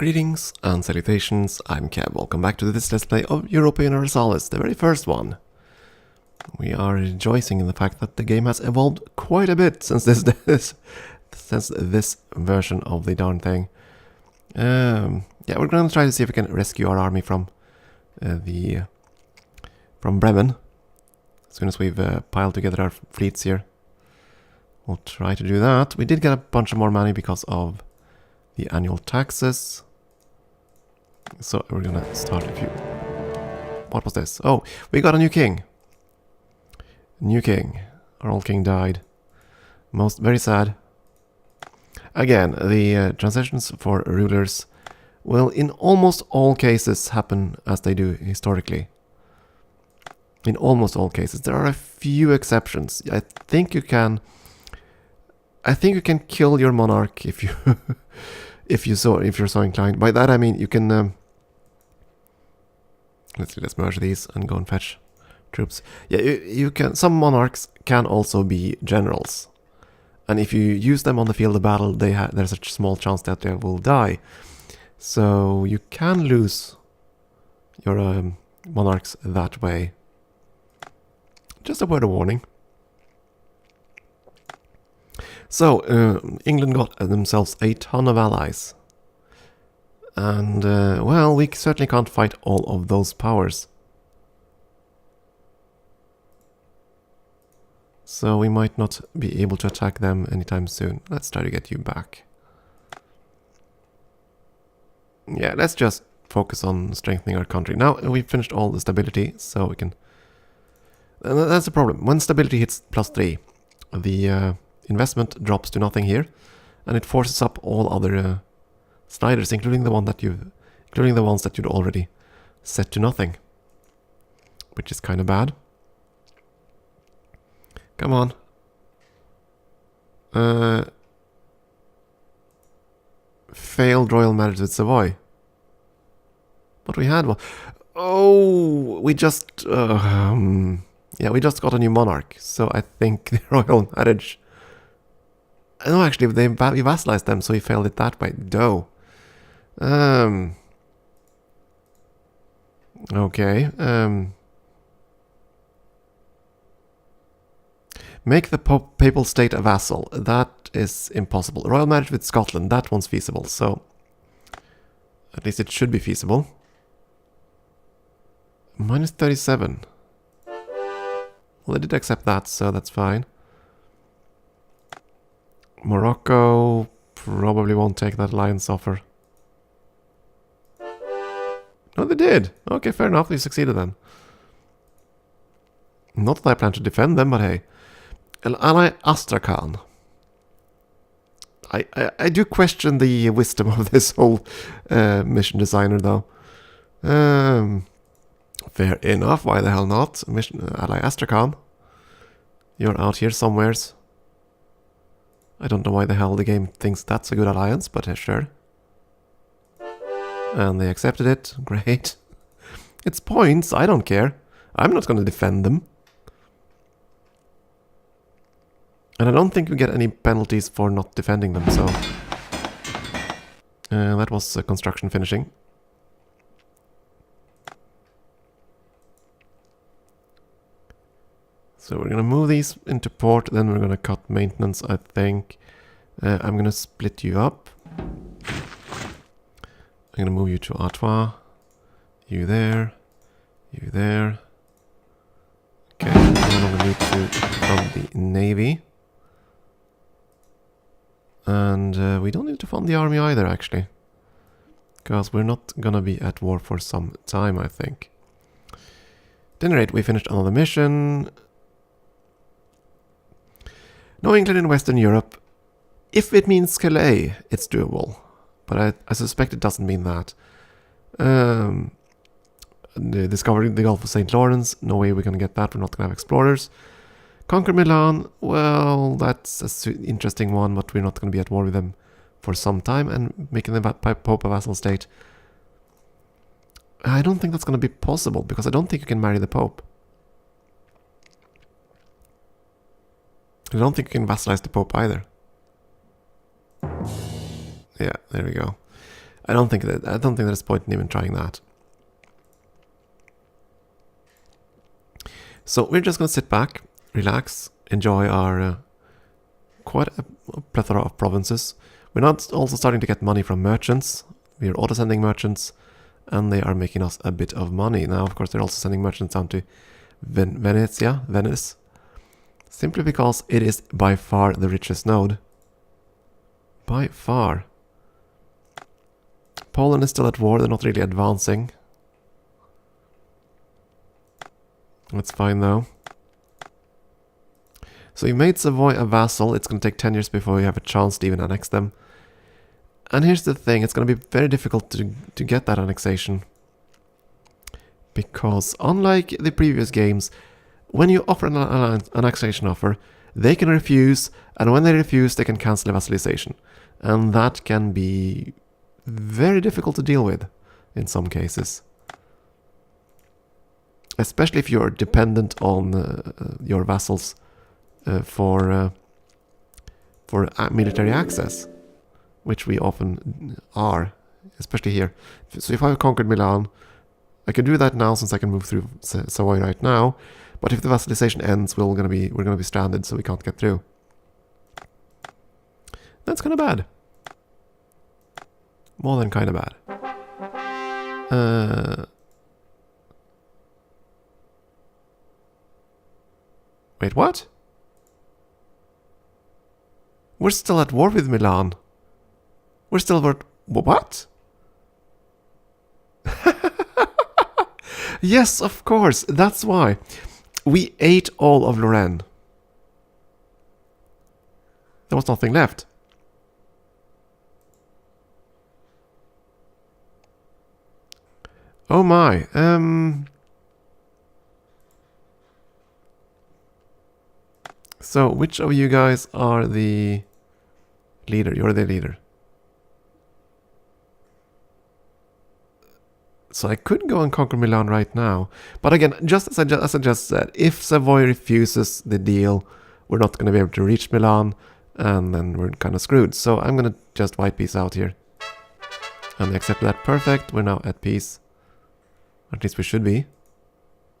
Greetings and salutations, I'm Keb. Welcome back to this Let's Play of Europa Universalis, the very first one. We are rejoicing in the fact that the game has evolved quite a bit since this version of the darn thing. Yeah, we're going to try to see if we can rescue our army from Bremen. As soon as we've piled together our fleets here, we'll try to do that. We did get a bunch of more money because of the annual taxes. So we're gonna start a few. What was this? Oh, we got a new king. New king. Our old king died. Very sad. Again, the transitions for rulers will in almost all cases happen as they do historically. In almost all cases. There are a few exceptions. I think you can kill your monarch if you if you're so inclined. By that I mean you can let's merge these and go and fetch troops. Yeah, you can. Some monarchs can also be generals, and if you use them on the field of battle, there's a small chance that they will die. So you can lose your monarchs that way. Just a word of warning. So, England got themselves a ton of allies. And, well, we certainly can't fight all of those powers. So we might not be able to attack them anytime soon. Let's try to get you back. Yeah, let's just focus on strengthening our country. Now, we've finished all the stability, so we can... that's the problem. When stability hits +3, the... investment drops to nothing here, and it forces up all other sliders, including the ones that you'd already set to nothing, which is kind of bad. Come on. Failed royal marriage with Savoy. What we had was... Oh, we just... yeah, we just got a new monarch, so I think the royal marriage... No, actually, we vassalized them, so he failed it that way. Dough. Okay. Make the papal state a vassal. That is impossible. Royal marriage with Scotland. That one's feasible, so... At least it should be feasible. Minus 37. Well, they did accept that, so that's fine. Morocco probably won't take that alliance offer. No, they did. Okay, fair enough. They succeeded then. Not that I plan to defend them, but hey. Ally Astrakhan. I do question the wisdom of this whole mission designer, though. Fair enough. Why the hell not? Ally Astrakhan. You're out here somewheres. I don't know why the hell the game thinks that's a good alliance, but sure. And they accepted it. Great. It's points. I don't care. I'm not going to defend them. And I don't think we get any penalties for not defending them, so... that was construction finishing. So we're going to move these into port, then we're going to cut maintenance, I think. I'm going to split you up. I'm going to move you to Artois. You there. You there. Okay, we no longer need to fund the navy. And we don't need to fund the army either, actually. Because we're not going to be at war for some time, I think. At any rate, we finished another mission. No England in Western Europe. If it means Calais, it's doable. But I suspect it doesn't mean that. Discovering the Gulf of St. Lawrence, no way we're going to get that. We're not going to have explorers. Conquer Milan, well, that's an interesting one, but we're not going to be at war with them for some time. And making the Pope a vassal state, I don't think that's going to be possible, because I don't think you can marry the Pope. I don't think you can vassalize the Pope either. Yeah, there we go. I don't think there's point in even trying that. So we're just gonna sit back, relax, enjoy our quite a plethora of provinces. We're not also starting to get money from merchants. We're auto-sending merchants, and they are making us a bit of money. Now, of course, they're also sending merchants down to Venice, simply because it is by far the richest node. By far. Poland is still at war, they're not really advancing. That's fine though. So you made Savoy a vassal. It's going to take 10 years before you have a chance to even annex them. And here's the thing, it's going to be very difficult to get that annexation. Because unlike the previous games, when you offer an annexation offer, they can refuse, and when they refuse, they can cancel a vassalization. And that can be very difficult to deal with in some cases. Especially if you're dependent on your vassals for military access, which we often are, especially here. So if I conquered Milan, I can do that now since I can move through Savoy right now. But if the vassalization ends, we're gonna be stranded, so we can't get through. That's kind of bad. More than kind of bad. Wait, what? We're still at war with Milan. We're still at... What? Yes, of course. That's why. We ate all of Lorraine. There was nothing left. Oh my. So, which of you guys are the leader? You're the leader. So I could go and conquer Milan right now. But again, just as I just said, if Savoy refuses the deal, we're not going to be able to reach Milan, and then we're kind of screwed. So I'm going to just white peace out here. And they accept that. Perfect. We're now at peace. At least we should be.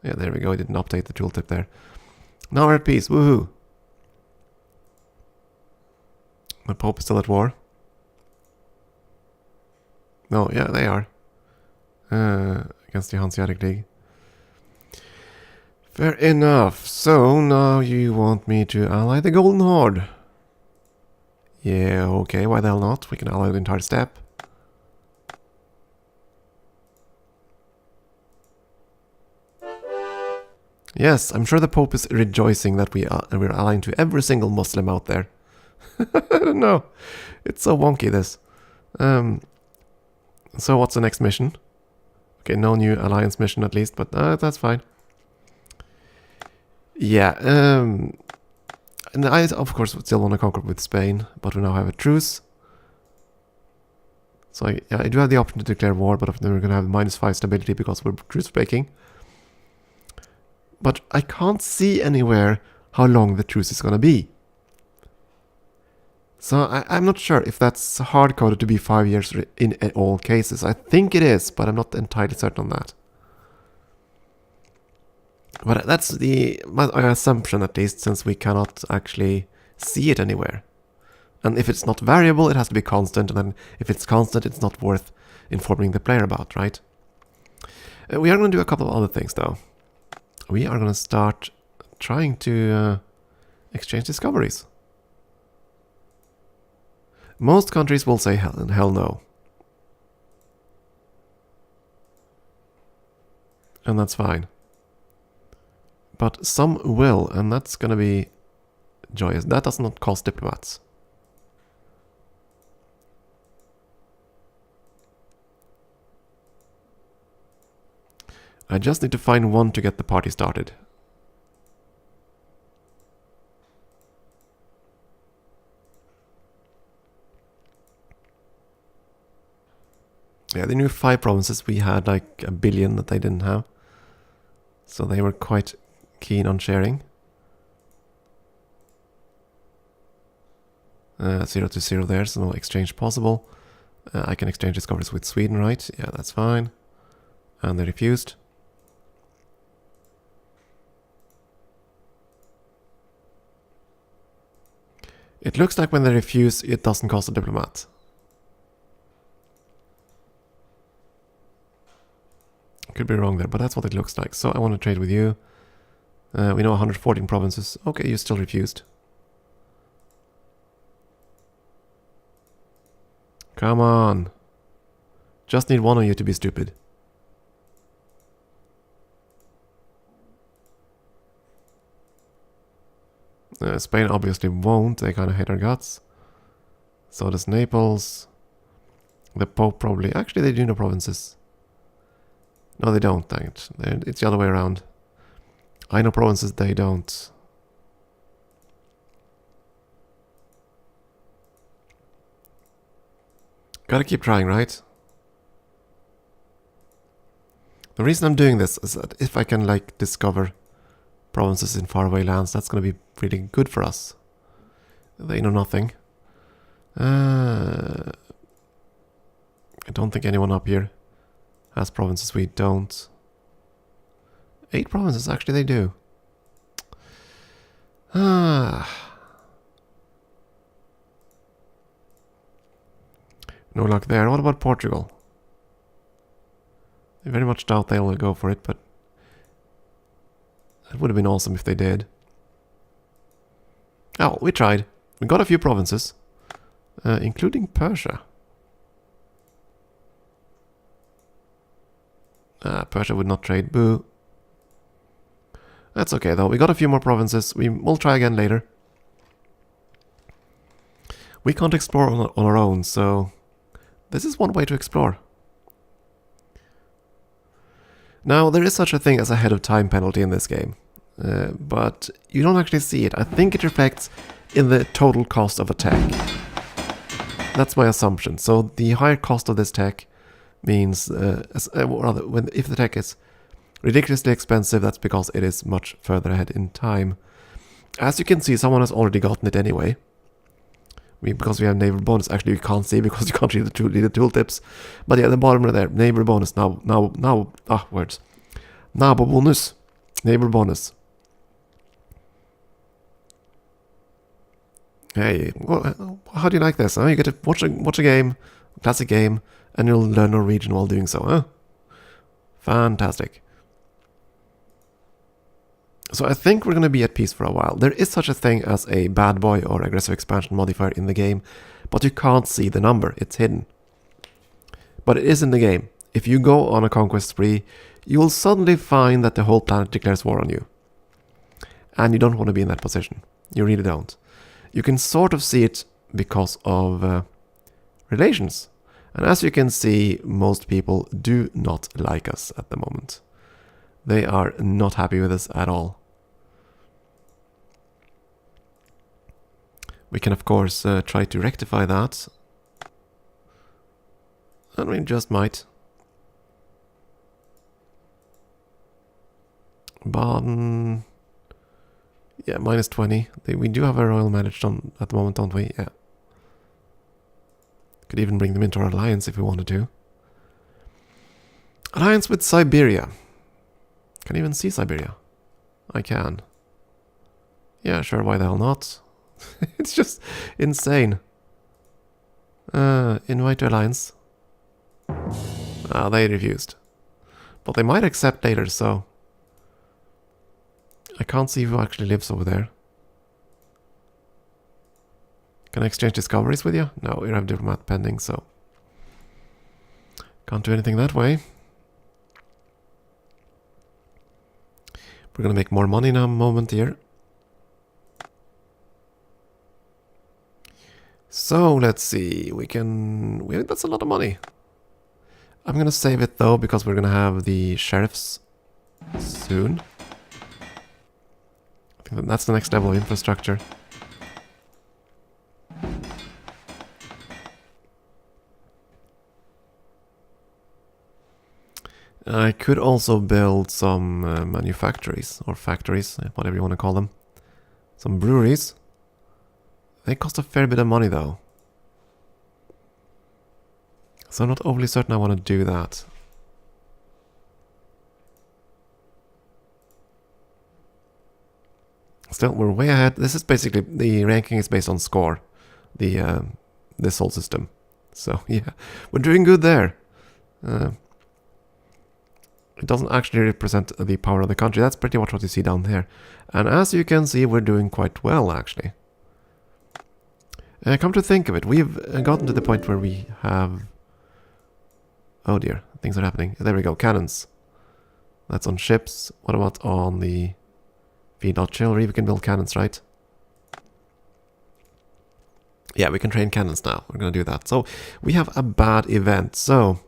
Yeah, there we go. I didn't update the tooltip there. Now we're at peace. Woohoo! The Pope is still at war. No, yeah, they are. Against the Hanseatic League. Fair enough. So, now you want me to ally the Golden Horde. Yeah, okay, why the hell not? We can ally the entire steppe. Yes, I'm sure the Pope is rejoicing that we're allying to every single Muslim out there. I don't know. It's so wonky, this. So what's the next mission? Okay, no new alliance mission at least, but that's fine. Yeah, and I, of course, still want to conquer with Spain, but we now have a truce. So I do have the option to declare war, but then we're going to have -5 stability because we're truce breaking. But I can't see anywhere how long the truce is going to be. So I'm not sure if that's hard-coded to be 5 years in all cases. I think it is, but I'm not entirely certain on that. But that's my assumption, at least, since we cannot actually see it anywhere. And if it's not variable, it has to be constant, and then if it's constant, it's not worth informing the player about, right? We are going to do a couple of other things, though. We are going to start trying to exchange discoveries. Most countries will say hell no. And that's fine. But some will, and that's going to be joyous. That does not cost diplomats. I just need to find one to get the party started. Yeah, the new 5 provinces, we had like 1 billion that they didn't have. So they were quite keen on sharing. 0 to 0 there, so no exchange possible. I can exchange discoveries with Sweden, right? Yeah, that's fine. And they refused. It looks like when they refuse, it doesn't cost a diplomat. Could be wrong there, but that's what it looks like. So I want to trade with you. We know 114 provinces. Okay, you still refused. Come on. Just need one of you to be stupid. Spain obviously won't. They kind of hate our guts. So does Naples. The Pope probably... Actually, they do know provinces. No, they don't. Dang it. It's the other way around. I know provinces, they don't. Gotta keep trying, right? The reason I'm doing this is that if I can, like, discover provinces in faraway lands, that's gonna be really good for us. They know nothing. I don't think anyone up here has provinces we don't. 8 provinces, actually they do. No luck there. What about Portugal? I very much doubt they'll go for it, but it would have been awesome if they did. Oh, we tried. We got a few provinces, including Persia. Persia would not trade. Boo. That's okay though. We got a few more provinces. We'll try again later. We can't explore on our own, so this is one way to explore. Now, there is such a thing as a head of time penalty in this game, but you don't actually see it. I think it reflects in the total cost of a tech. That's my assumption. So the higher cost of this tech means, if the tech is ridiculously expensive, that's because it is much further ahead in time. As you can see, someone has already gotten it anyway. Because we have neighbor bonus. Actually, you can't see because you can't read the tooltips. But yeah, the bottom right there, neighbor bonus. Words. Nabo bonus. Neighbor bonus. Hey, how do you like this? Huh? You get to watch a game, classic game, and you'll learn Norwegian while doing so. Huh? Fantastic. So I think we're going to be at peace for a while. There is such a thing as a bad boy or aggressive expansion modifier in the game, but you can't see the number. It's hidden. But it is in the game. If you go on a conquest spree, you will suddenly find that the whole planet declares war on you. And you don't want to be in that position. You really don't. You can sort of see it because of relations. And as you can see, most people do not like us at the moment. They are not happy with us at all. We can, of course, try to rectify that. And we just might. Baden... Yeah, minus 20. We do have a royal marriage on at the moment, don't we? Yeah. Could even bring them into our alliance if we wanted to. Alliance with Siberia. Can I even see Siberia? I can. Yeah, sure, why the hell not? It's just insane. Invite to alliance. They refused. But they might accept later, so... I can't see who actually lives over there. Can I exchange discoveries with you? No, we have diplomat pending, so... Can't do anything that way. We're gonna make more money in a moment here. So, let's see, that's a lot of money. I'm gonna save it though, because we're gonna have the sheriffs soon. I think that's the next level of infrastructure. I could also build some manufactories, or factories, whatever you want to call them. Some breweries. They cost a fair bit of money though. So I'm not overly certain I want to do that. Still, we're way ahead. This is basically, the ranking is based on score. This whole system. So yeah, we're doing good there. It doesn't actually represent the power of the country. That's pretty much what you see down there. And as you can see, we're doing quite well, actually. Come to think of it, we've gotten to the point where we have... Oh dear, things are happening. There we go, cannons. That's on ships. What about on the field artillery? We can build cannons, right? Yeah, we can train cannons now. We're going to do that. So, we have a bad event. So,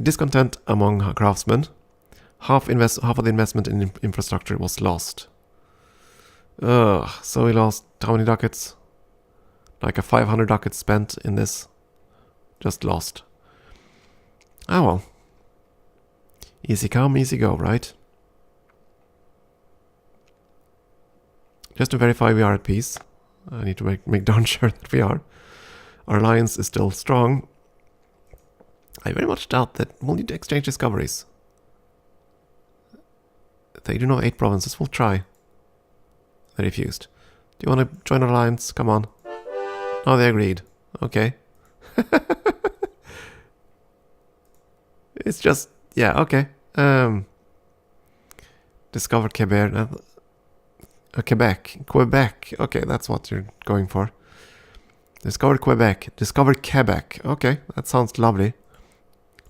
discontent among craftsmen. Half of the investment in infrastructure was lost. So we lost how many ducats? Like a 500 ducats spent in this. Just lost. Ah well. Easy come, easy go, right? Just to verify we are at peace. I need to make darn sure that we are. Our alliance is still strong. I very much doubt that we'll need to exchange discoveries. They do know 8 provinces. We'll try. They refused. Do you want to join our alliance? Come on. Oh, they agreed. Okay. It's just... Yeah, okay. Discover Kebzero. Quebec. Quebec. Okay, that's what you're going for. Discover Quebec. Discover Quebec. Okay, that sounds lovely.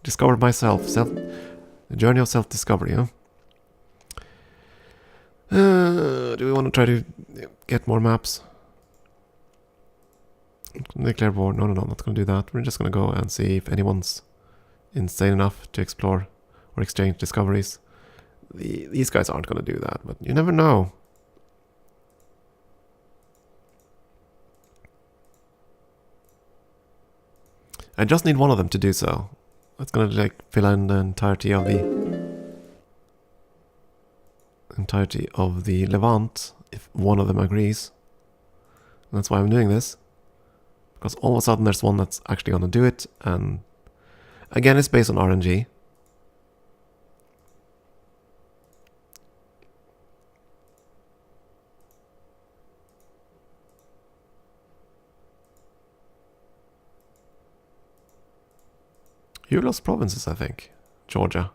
Discover myself. The journey of self-discovery, huh? Do we want to try to get more maps? Declare war. No, not going to do that. We're just going to go and see if anyone's insane enough to explore or exchange discoveries. These guys aren't going to do that, but you never know. I just need one of them to do so. That's going to like fill in the entirety of the Levant if one of them agrees. And that's why I'm doing this. Because all of a sudden there's one that's actually going to do it, and again it's based on RNG. You lost provinces, I think. Georgia.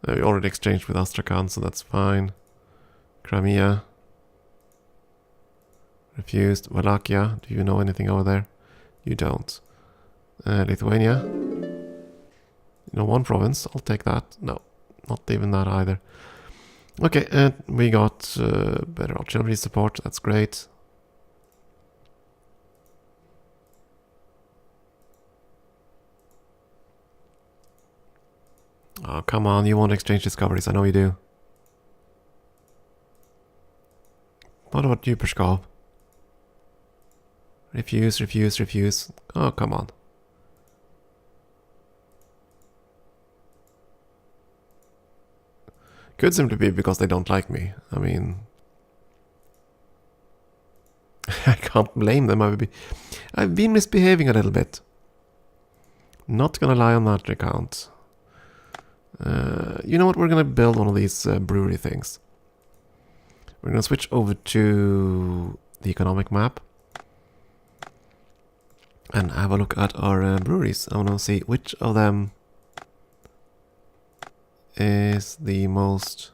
We already exchanged with Astrakhan, so that's fine. Crimea. Refused. Wallachia. Do you know anything over there? You don't. Lithuania. You know, one province. I'll take that. No, not even that either. Okay, and we got better artillery support. That's great. Oh, come on. You won't exchange discoveries. I know you do. What about you, Perskov? Refuse, refuse, refuse. Oh, come on. Could simply be because they don't like me. I mean... I can't blame them. I've been misbehaving a little bit. Not gonna lie on that account. You know what? We're gonna build one of these brewery things. We're going to switch over to the economic map and have a look at our breweries. I want to see which of them is the most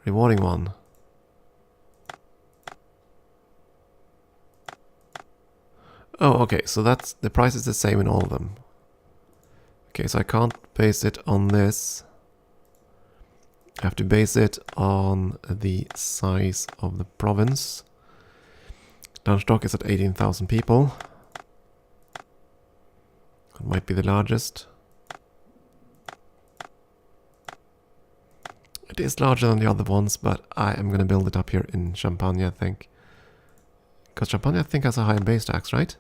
rewarding one. Oh, okay, so that's the price is the same in all of them. Okay, so I can't base it on this. I have to base it on the size of the province. Landstock is at 18,000 people. It might be the largest. It is larger than the other ones, but I am going to build it up here in Champagne, I think. Because Champagne, I think, has a higher base tax, right?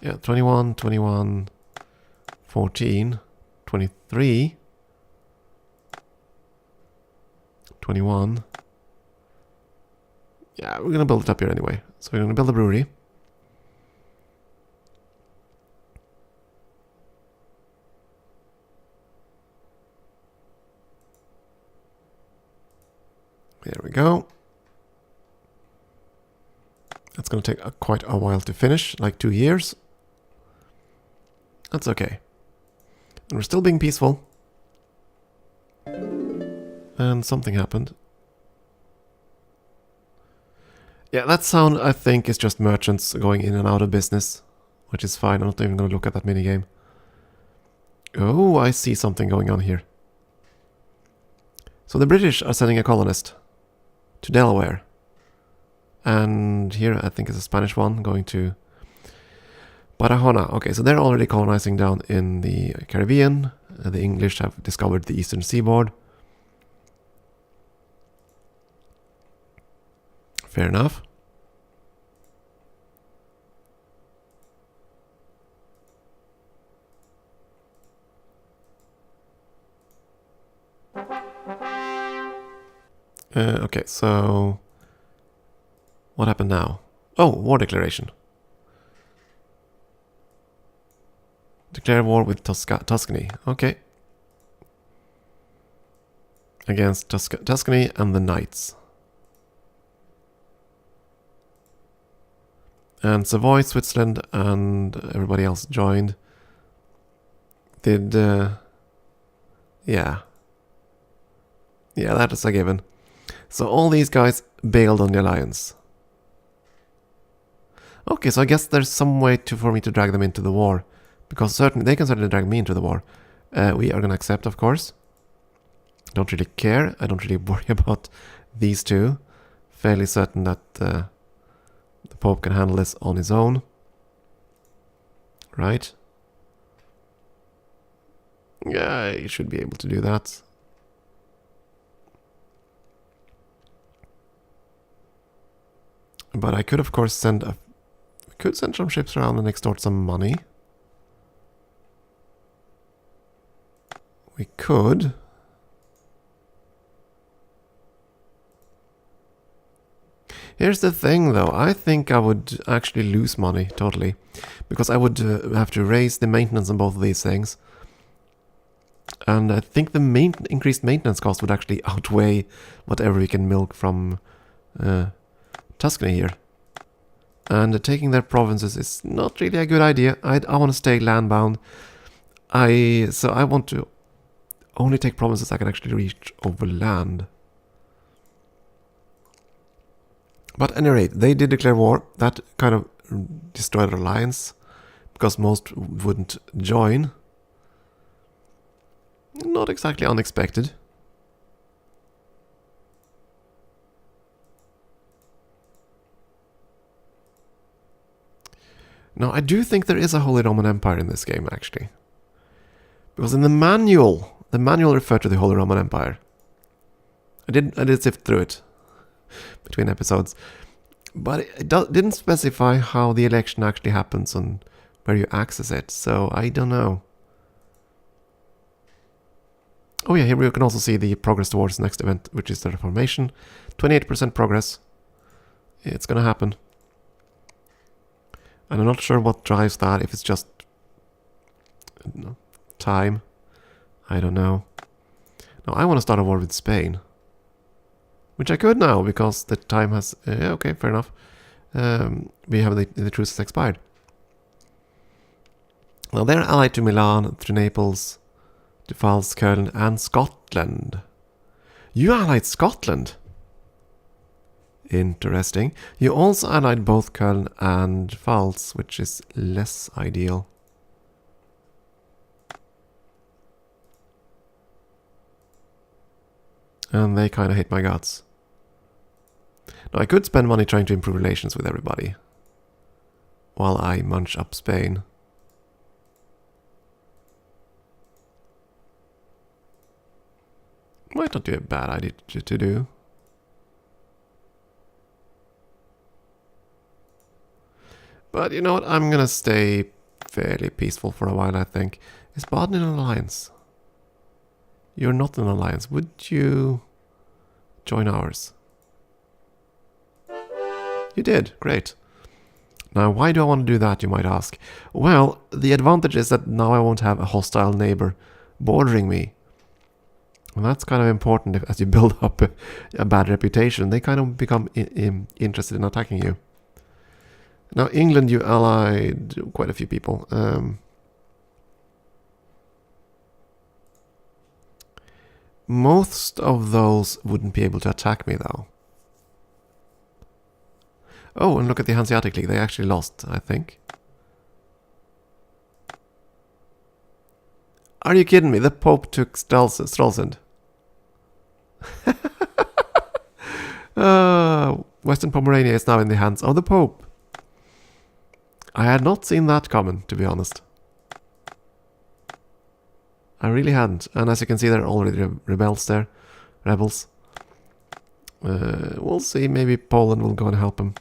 Yeah, 21, 21, 14, 23... 21, Yeah, we're gonna build it up here anyway. So we're gonna build a brewery. There we go. That's gonna take quite a while to finish, like 2 years. That's okay. And we're still being peaceful. And something happened. Yeah, that sound, I think, is just merchants going in and out of business. Which is fine, I'm not even going to look at that minigame. Oh, I see something going on here. So the British are sending a colonist to Delaware. And here, I think, is a Spanish one going to Barahona. Okay, so they're already colonizing down in the Caribbean. The English have discovered the eastern seaboard. Fair enough. Okay, so what happened now? Oh, war declaration. Declare war with Tuscany. Okay. Against Tuscany and the Knights. And Savoy, Switzerland, and everybody else joined. Did... yeah. Yeah, that is a given. So all these guys bailed on the alliance. Okay, so I guess there's some way for me to drag them into the war. Because they can certainly drag me into the war. We are going to accept, of course. Don't really care. I don't really worry about these two. Fairly certain that the Pope can handle this on his own. Right? Yeah, he should be able to do that. But I could, of course, send some ships around and extort some money. We could. Here's the thing, though. I think I would actually lose money, totally. Because I would have to raise the maintenance on both of these things. And I think the increased maintenance cost would actually outweigh whatever we can milk from Tuscany here. And taking their provinces is not really a good idea. I want to stay landbound. So I want to only take provinces I can actually reach over land. But at any rate, they did declare war. That kind of destroyed their alliance, because most wouldn't join. Not exactly unexpected. Now, I do think there is a Holy Roman Empire in this game, actually. Because in the manual referred to the Holy Roman Empire. I did sift through it between episodes. But it didn't specify how the election actually happens and where you access it, so I don't know. Oh yeah, here we can also see the progress towards the next event, which is the Reformation. 28% progress. It's gonna happen. And I'm not sure what drives that, if it's just time. I don't know. Now I want to start a war with Spain. Which I could now, because the time has... okay, fair enough. We have the truce has expired. Now they're allied to Milan, to Naples, to Pfalz, Köln, and Scotland. You allied Scotland? Interesting. You also allied both Köln and Pfalz, which is less ideal. And they kind of hate my guts. Now, I could spend money trying to improve relations with everybody, while I munch up Spain. Might not be a bad idea to do. But you know what? I'm gonna stay fairly peaceful for a while, I think. Is Baden in an alliance? You're not in an alliance. Would you join ours? You did, great. Now, why do I want to do that, you might ask? Well, the advantage is that now I won't have a hostile neighbor bordering me. And that's kind of important as you build up a bad reputation. They kind of become interested in attacking you. Now, England, you allied quite a few people. Most of those wouldn't be able to attack me, though. Oh, and look at the Hanseatic League. They actually lost, I think. Are you kidding me? The Pope took Stralsund. Western Pomerania is now in the hands of the Pope. I had not seen that coming, to be honest. I really hadn't. And as you can see, there are already rebels there. Rebels. We'll see. Maybe Poland will go and help him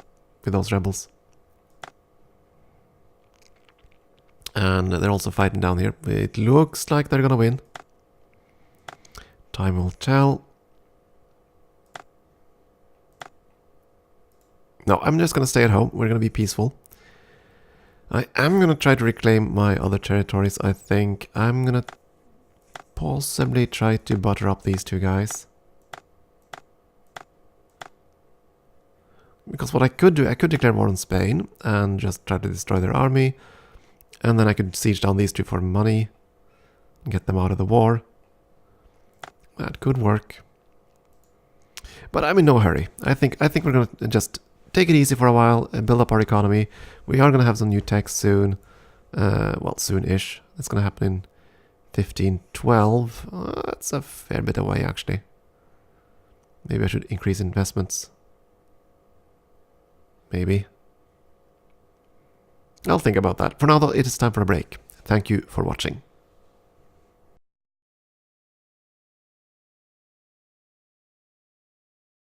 with those rebels. And they're also fighting down here. It looks like they're gonna win. Time will tell. No, I'm just gonna stay at home. We're gonna be peaceful. I am gonna try to reclaim my other territories, I think. I'm gonna possibly try to butter up these two guys. Because what I could do, I could declare war on Spain and just try to destroy their army. And then I could siege down these two for money. And get them out of the war. That could work. But I'm in no hurry. I think we're going to just take it easy for a while and build up our economy. We are going to have some new tech soon. Well, soon-ish. It's going to happen in 1512. That's a fair bit away, actually. Maybe I should increase investments. Maybe. I'll think about that. For now, though, it is time for a break. Thank you for watching.